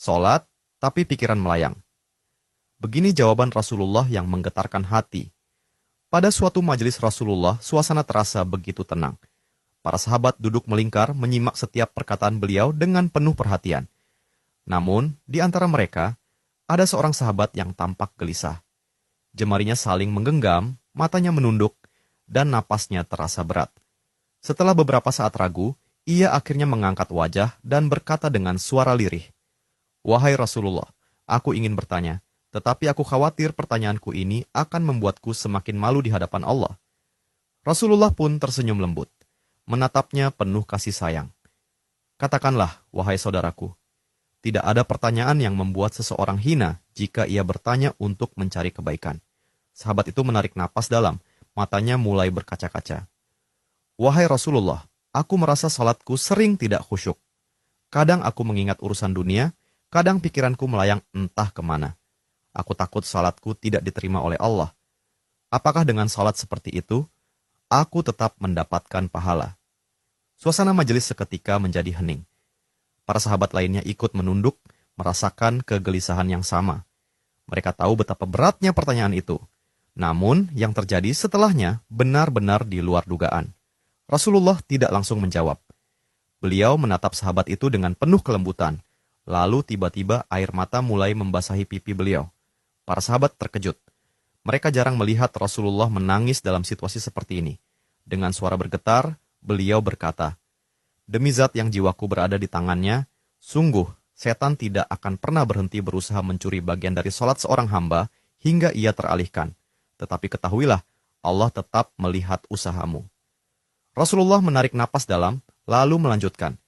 Sholat, tapi pikiran melayang. Begini jawaban Rasulullah yang menggetarkan hati. Pada suatu majelis Rasulullah, suasana terasa begitu tenang. Para sahabat duduk melingkar menyimak setiap perkataan beliau dengan penuh perhatian. Namun, di antara mereka, ada seorang sahabat yang tampak gelisah. Jemarinya saling menggenggam, matanya menunduk, dan napasnya terasa berat. Setelah beberapa saat ragu, ia akhirnya mengangkat wajah dan berkata dengan suara lirih, "Wahai Rasulullah, aku ingin bertanya, tetapi aku khawatir pertanyaanku ini akan membuatku semakin malu di hadapan Allah." Rasulullah pun tersenyum lembut, menatapnya penuh kasih sayang. "Katakanlah, wahai saudaraku, tidak ada pertanyaan yang membuat seseorang hina jika ia bertanya untuk mencari kebaikan." Sahabat itu menarik napas dalam, matanya mulai berkaca-kaca. "Wahai Rasulullah, aku merasa salatku sering tidak khusyuk. Kadang aku mengingat urusan dunia, kadang pikiranku melayang entah kemana. Aku takut salatku tidak diterima oleh Allah. Apakah dengan salat seperti itu, aku tetap mendapatkan pahala?" Suasana majelis seketika menjadi hening. Para sahabat lainnya ikut menunduk, merasakan kegelisahan yang sama. Mereka tahu betapa beratnya pertanyaan itu. Namun, yang terjadi setelahnya benar-benar di luar dugaan. Rasulullah tidak langsung menjawab. Beliau menatap sahabat itu dengan penuh kelembutan. Lalu tiba-tiba air mata mulai membasahi pipi beliau. Para sahabat terkejut. Mereka jarang melihat Rasulullah menangis dalam situasi seperti ini. Dengan suara bergetar, beliau berkata, "Demi zat yang jiwaku berada di tangannya, sungguh setan tidak akan pernah berhenti berusaha mencuri bagian dari sholat seorang hamba hingga ia teralihkan. Tetapi ketahuilah, Allah tetap melihat usahamu." Rasulullah menarik napas dalam, lalu melanjutkan,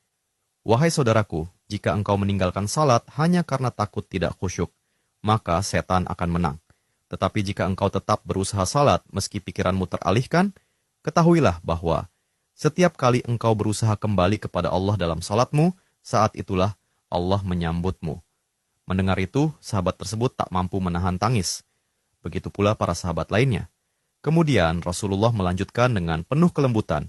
"Wahai saudaraku, jika engkau meninggalkan salat hanya karena takut tidak khusyuk, maka setan akan menang. Tetapi jika engkau tetap berusaha salat meski pikiranmu teralihkan, ketahuilah bahwa setiap kali engkau berusaha kembali kepada Allah dalam salatmu, saat itulah Allah menyambutmu." Mendengar itu, sahabat tersebut tak mampu menahan tangis. Begitu pula para sahabat lainnya. Kemudian Rasulullah melanjutkan dengan penuh kelembutan.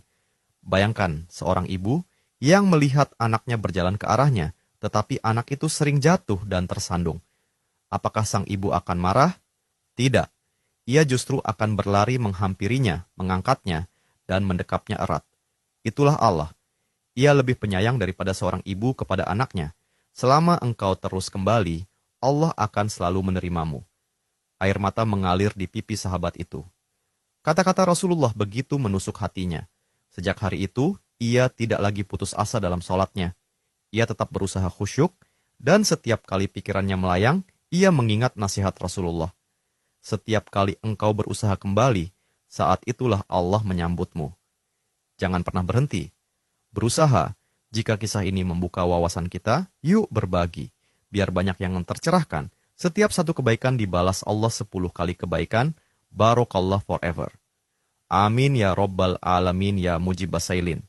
Bayangkan seorang ibu yang melihat anaknya berjalan ke arahnya, tetapi anak itu sering jatuh dan tersandung. Apakah sang ibu akan marah? Tidak. Ia justru akan berlari menghampirinya, mengangkatnya, dan mendekapnya erat. Itulah Allah. Ia lebih penyayang daripada seorang ibu kepada anaknya. Selama engkau terus kembali, Allah akan selalu menerimamu. Air mata mengalir di pipi sahabat itu. Kata-kata Rasulullah begitu menusuk hatinya. Sejak hari itu, ia tidak lagi putus asa dalam sholatnya. Ia tetap berusaha khusyuk, dan setiap kali pikirannya melayang, ia mengingat nasihat Rasulullah. Setiap kali engkau berusaha kembali, saat itulah Allah menyambutmu. Jangan pernah berhenti. Berusaha. Jika kisah ini membuka wawasan kita, yuk berbagi. Biar banyak yang tercerahkan. Setiap satu kebaikan dibalas Allah 10 kali kebaikan. Barokallah forever. Amin ya Rabbal Alamin ya Mujibas Sailin.